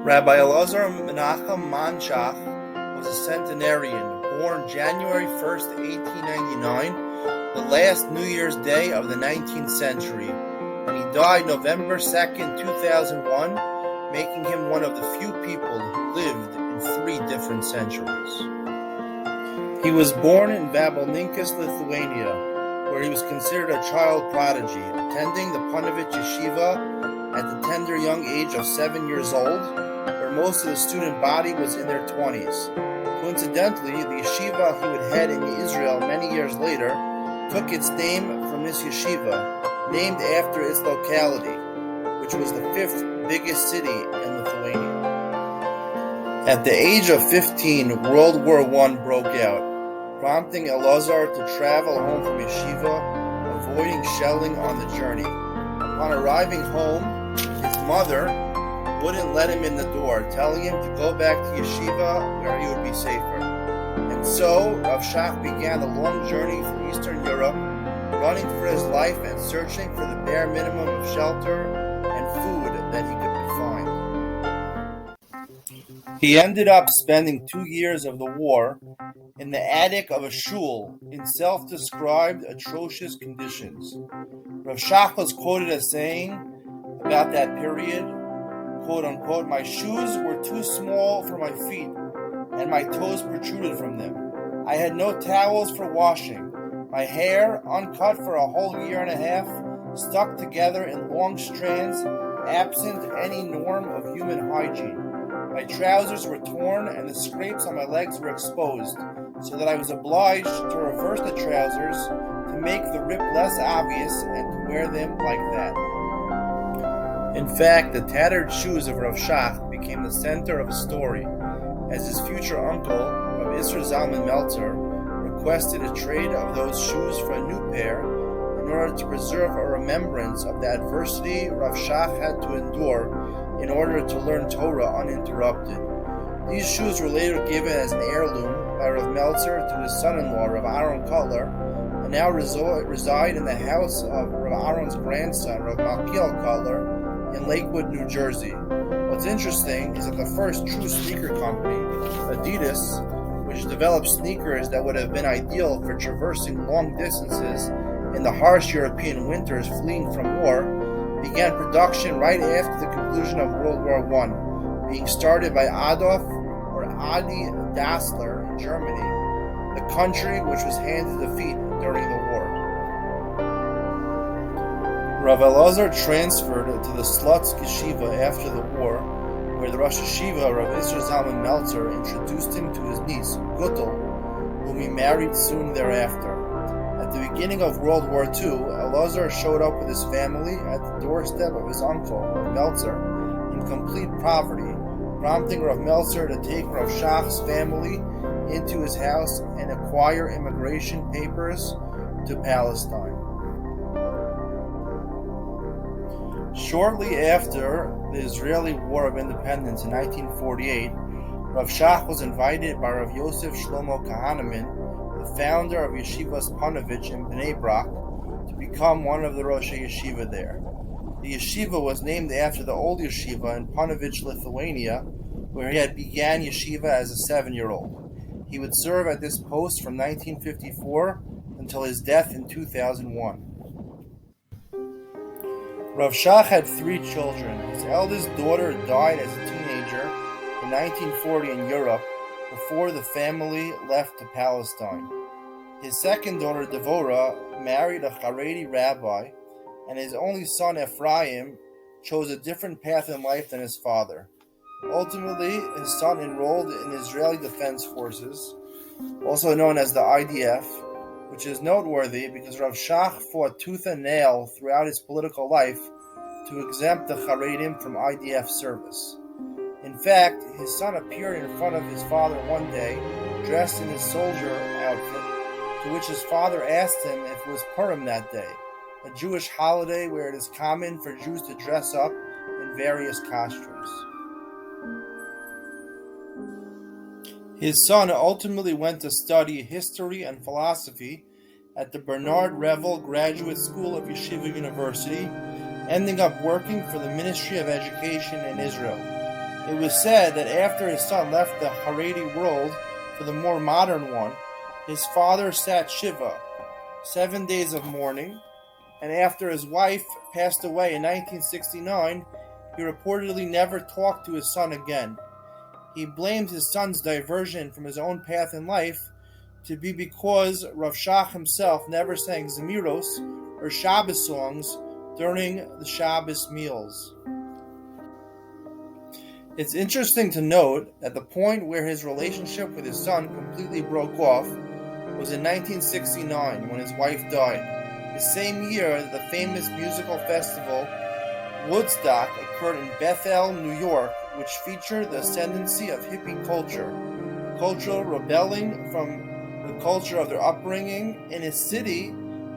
Rabbi Elazar Menachem Shach was a centenarian, born January 1st, 1899, the last New Year's Day of the 19th century, and he died November 2nd, 2001, making him one of the few people who lived in 3 different centuries. He was born in Vabalninkas, Lithuania, where he was considered a child prodigy, attending the Ponovezh Yeshiva at the tender young age of 7 years old, where most of the student body was in their 20s. Coincidentally, the yeshiva he would head in Israel many years later took its name from this yeshiva, named after its locality, which was the 5th biggest city in Lithuania. At the age of 15, World War I broke out, prompting Elazar to travel home from yeshiva, avoiding shelling on the journey. Upon arriving home, his mother wouldn't let him in the door, telling him to go back to yeshiva where he would be safer. And so, Rav Shach began the long journey through Eastern Europe, running for his life and searching for the bare minimum of shelter and food that he could find. He ended up spending 2 years of the war in the attic of a shul in self-described atrocious conditions. Rav Shach was quoted as saying about that period, quote unquote, "My shoes were too small for my feet and my toes protruded from them. I had no towels for washing. My hair, uncut for a whole year and a half, stuck together in long strands, absent any norm of human hygiene. My trousers were torn and the scrapes on my legs were exposed, so that I was obliged to reverse the trousers to make the rip less obvious and to wear them like that." In fact, the tattered shoes of Rav Shach became the center of a story, as his future uncle, Rav Isser Zalman Meltzer, requested a trade of those shoes for a new pair in order to preserve a remembrance of the adversity Rav Shach had to endure in order to learn Torah uninterrupted. These shoes were later given as an heirloom by Rav Meltzer to his son-in-law, Rav Aaron Cutler, and now reside in the house of Rav Aaron's grandson, Rav Malkiel Cutler, in Lakewood, New Jersey. What's interesting is that the first true sneaker company, Adidas, which developed sneakers that would have been ideal for traversing long distances in the harsh European winters fleeing from war, began production right after the conclusion of World War I, being started by Adolf or Adi Dassler in Germany, the country which was handed defeat during the war. Rav Elazar transferred to the Slutsk Yeshiva after the war, where the Rosh Yeshiva, Rav Isser Zalman Meltzer, introduced him to his niece, Gutel, whom he married soon thereafter. At the beginning of World War II, Elazar showed up with his family at the doorstep of his uncle, Rav Meltzer, in complete poverty, prompting Rav Meltzer to take Rav Shach's family into his house and acquire immigration papers to Palestine. Shortly after the Israeli War of Independence in 1948, Rav Shach was invited by Rav Yosef Shlomo Kahaneman, the founder of Yeshivas Ponevezh in Bnei Brak, to become one of the Rosh Yeshiva there. The yeshiva was named after the old yeshiva in Ponovezh, Lithuania, where he had began yeshiva as a 7-year-old. He would serve at this post from 1954 until his death in 2001. Rav Shach had 3 children. His eldest daughter died as a teenager in 1940 in Europe before the family left to Palestine. His second daughter, Devorah, married a Haredi rabbi, and his only son, Ephraim, chose a different path in life than his father. Ultimately, his son enrolled in Israeli Defense Forces, also known as the IDF, which is noteworthy because Rav Shach fought tooth and nail throughout his political life to exempt the Haredim from IDF service. In fact, his son appeared in front of his father one day, dressed in his soldier outfit, to which his father asked him if it was Purim that day, a Jewish holiday where it is common for Jews to dress up in various costumes. His son ultimately went to study history and philosophy at the Bernard Revel Graduate School of Yeshiva University, ending up working for the Ministry of Education in Israel. It was said that after his son left the Haredi world for the more modern one, his father sat Shiva, 7 days of mourning, and after his wife passed away in 1969, he reportedly never talked to his son again. He blamed his son's diversion from his own path in life to be because Rav Shach himself never sang Zemiros or Shabbos songs during the Shabbos meals. It's interesting to note that the point where his relationship with his son completely broke off was in 1969 when his wife died, the same year that the famous musical festival Woodstock occurred in Bethel, New York, which featured the ascendancy of hippie culture, cultural rebelling from the culture of their upbringing in a city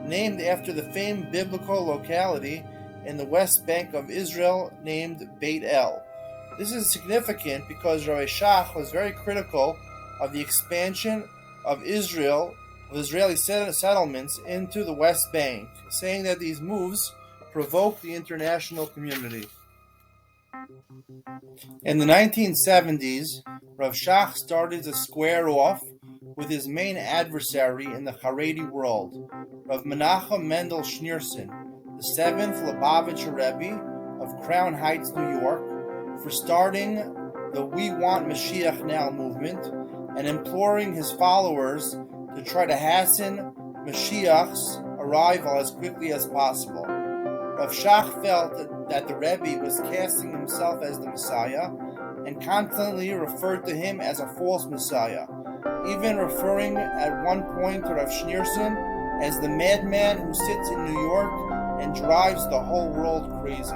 named after the famed biblical locality in the West Bank of Israel named Beit El. This is significant because Rabbi Shach was very critical of the expansion of Israeli settlements into the West Bank, saying that these moves provoked the international community. In the 1970s, Rav Shach started to square off with his main adversary in the Haredi world, Rav Menachem Mendel Schneerson, the 7th Lubavitcher Rebbe of Crown Heights, New York, for starting the We Want Mashiach Now movement and imploring his followers to try to hasten Mashiach's arrival as quickly as possible. Rav Shach felt that the Rebbe was casting himself as the Messiah and constantly referred to him as a false Messiah, even referring at one point to Rav Schneerson as the madman who sits in New York and drives the whole world crazy.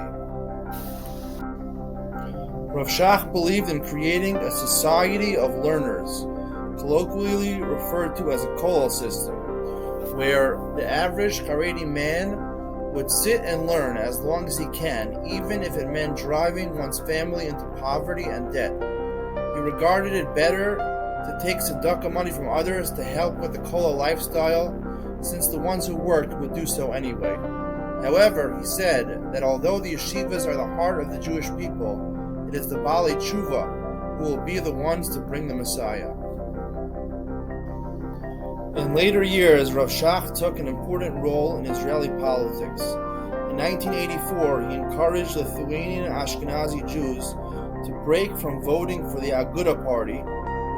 Rav Shach believed in creating a society of learners, colloquially referred to as a kollel system, where the average Haredi man would sit and learn as long as he can, even if it meant driving one's family into poverty and debt. He regarded it better to take tzedakah money from others to help with the kollel lifestyle, since the ones who worked would do so anyway. However, he said that although the yeshivas are the heart of the Jewish people, it is the Balei Tshuva who will be the ones to bring the Messiah. In later years, Rav Shach took an important role in Israeli politics. In 1984, he encouraged Lithuanian Ashkenazi Jews to break from voting for the Aguda party,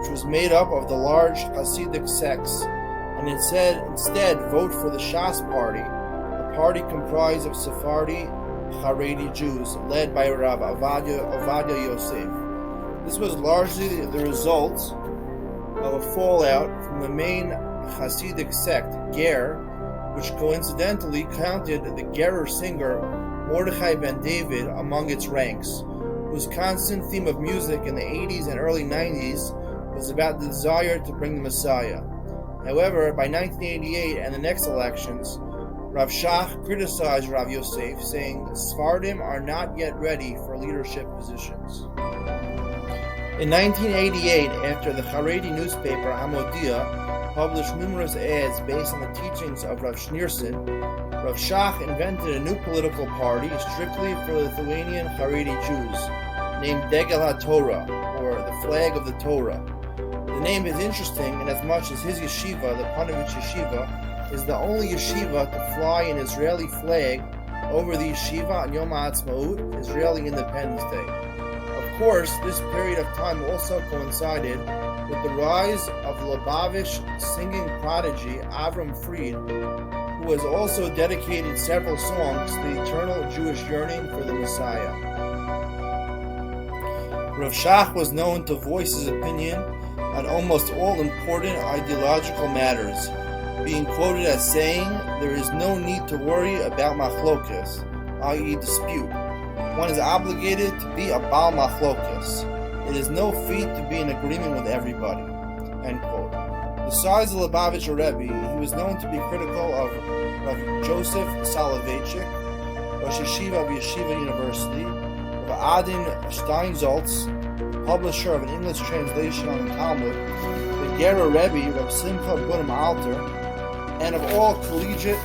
which was made up of the large Hasidic sects, and instead vote for the Shas party, a party comprised of Sephardi Haredi Jews led by Rabbi Ovadia Yosef. This was largely the result of a fallout from the main Hasidic sect, Ger, which coincidentally counted the Gerer singer Mordechai ben David among its ranks, whose constant theme of music in the 80s and early 90s was about the desire to bring the Messiah. However, by 1988 and the next elections, Rav Shach criticized Rav Yosef, saying Sephardim are not yet ready for leadership positions. In 1988, after the Haredi newspaper Hamodia published numerous ads based on the teachings of Rav Schneerson, Rav Shach invented a new political party strictly for Lithuanian Haredi Jews, named Degel HaTorah, or the Flag of the Torah. The name is interesting inasmuch as his yeshiva, the Ponovezh Yeshiva, is the only yeshiva to fly an Israeli flag over the yeshiva on Yom HaAtzmaut, Israeli Independence Day. Of course, this period of time also coincided with the rise of Lubavitch singing prodigy Avram Fried, who has also dedicated several songs to the eternal Jewish yearning for the Messiah. Rav Shach was known to voice his opinion on almost all important ideological matters, being quoted as saying, "There is no need to worry about machlokas," i.e. dispute. One is obligated to be a Baal Machlokas. It is no feat to be in agreement with everybody. End quote. Besides the Lubavitcher Rebbe, he was known to be critical of Rav Joseph Soloveitchik, Rosh Yeshiva of Yeshiva University, Rav Adin Steinsaltz, publisher of an English translation on the Talmud, the Gerer Rebbe, Rav Simcha Bunim Alter, and of all collegiate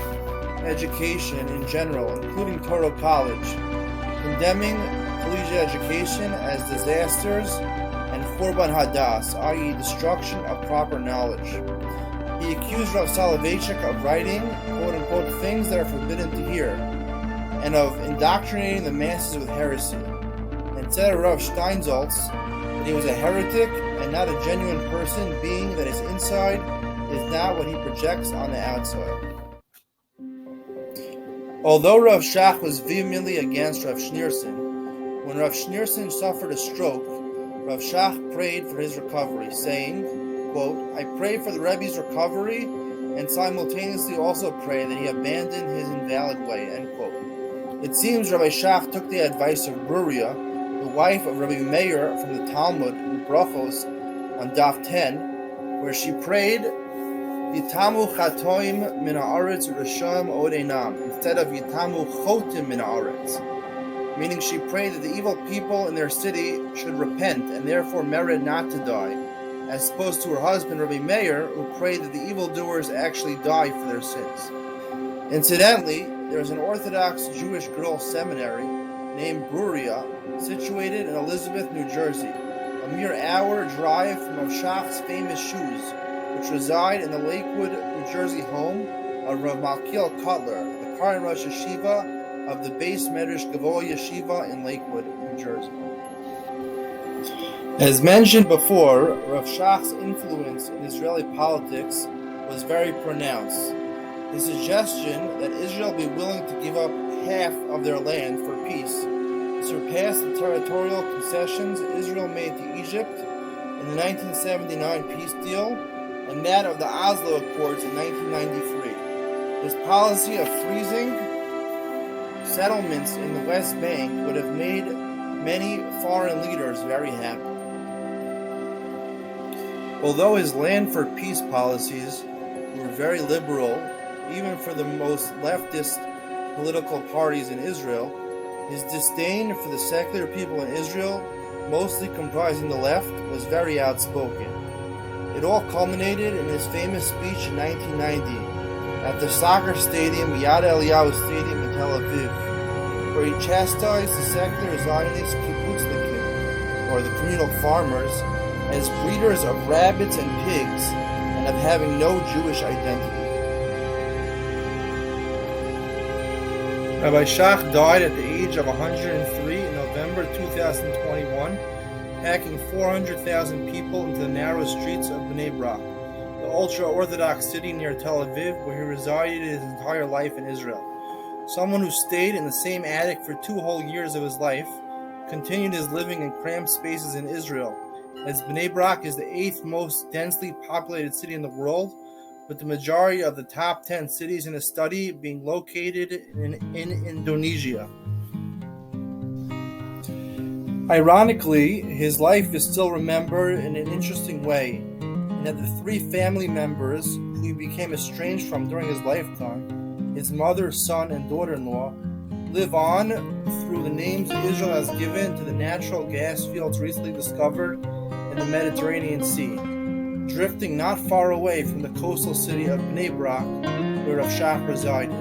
education in general, including Torah College, condemning collegiate education as disasters and Churban Hadas, i.e. destruction of proper knowledge. He accused Rav Soloveitchik of writing, quote-unquote, things that are forbidden to hear, and of indoctrinating the masses with heresy, and said of Rav Steinsaltz that he was a heretic and not a genuine person, being that his inside is not what he projects on the outside. Although Rav Shach was vehemently against Rav Schneerson, when Rav Schneerson suffered a stroke, Rav Shach prayed for his recovery, saying, quote, I pray for the Rebbe's recovery and simultaneously also pray that he abandon his invalid way, end quote. It seems Rabbi Shach took the advice of Bruria, the wife of Rabbi Meir from the Talmud in Brachos on Daf 10, where she prayed, Yitamu chatoim min haaretz risham od einam, instead of Yitamu chotim min haaretz, meaning she prayed that the evil people in their city should repent and therefore merit not to die, as opposed to her husband Rabbi Meir, who prayed that the evildoers actually die for their sins. Incidentally, there is an Orthodox Jewish girls' seminary named Bruria, situated in Elizabeth, New Jersey, a mere hour drive from Rav Shach's famous shoes, which reside in the Lakewood, New Jersey home of Rav Malkiel Cutler, the current Rosh Yeshiva of the Beis Medrash Gavoa Yeshiva in Lakewood, New Jersey. As mentioned before, Rav Shach's influence in Israeli politics was very pronounced. The suggestion that Israel be willing to give up half of their land for peace surpassed the territorial concessions Israel made to Egypt in the 1979 peace deal and that of the Oslo Accords in 1993. His policy of freezing settlements in the West Bank would have made many foreign leaders very happy. Although his land for peace policies were very liberal, even for the most leftist political parties in Israel, his disdain for the secular people in Israel, mostly comprising the left, was very outspoken. It all culminated in his famous speech in 1990 at the soccer stadium Yad Eliyahu Stadium in Tel Aviv, where he chastised the secular Zionist kibbutznikim, or the communal farmers, as breeders of rabbits and pigs and of having no Jewish identity. Rabbi Shach died at the age of 103 in November 2021, packing 400,000 people into the narrow streets of Bnei Brak, the ultra-Orthodox city near Tel Aviv where he resided his entire life in Israel. Someone who stayed in the same attic for 2 whole years of his life, continued his living in cramped spaces in Israel, as Bnei Brak is the 8th most densely populated city in the world, with the majority of the top 10 cities in a study being located in Indonesia. Ironically, his life is still remembered in an interesting way, in that the 3 family members who he became estranged from during his lifetime, his mother, son, and daughter-in-law, live on through the names Israel has given to the natural gas fields recently discovered in the Mediterranean Sea, drifting not far away from the coastal city of Bnei Brak, where Rav Shach resided.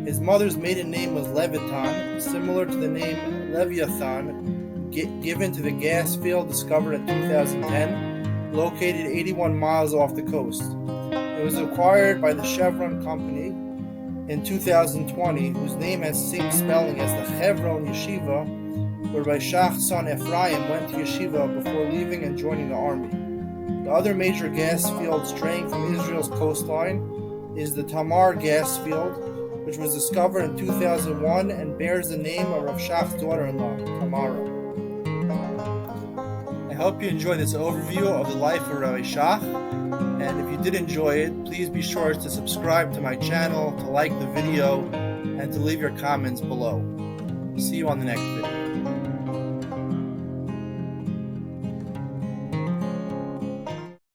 His mother's maiden name was Levitan, similar to the name Leviathan given to the gas field discovered in 2010, located 81 miles off the coast. It was acquired by the Chevron company in 2020, whose name has the same spelling as the Hebron Yeshiva, where Rabbi Shach's son Ephraim went to Yeshiva before leaving and joining the army. The other major gas field straying from Israel's coastline is the Tamar gas field, which was discovered in 2001 and bears the name of Rav Shach's daughter-in-law, Tamara. I hope you enjoyed this overview of the life of Rabbi Shach, and if you did enjoy it, please be sure to subscribe to my channel, to like the video, and to leave your comments below. See you on the next video.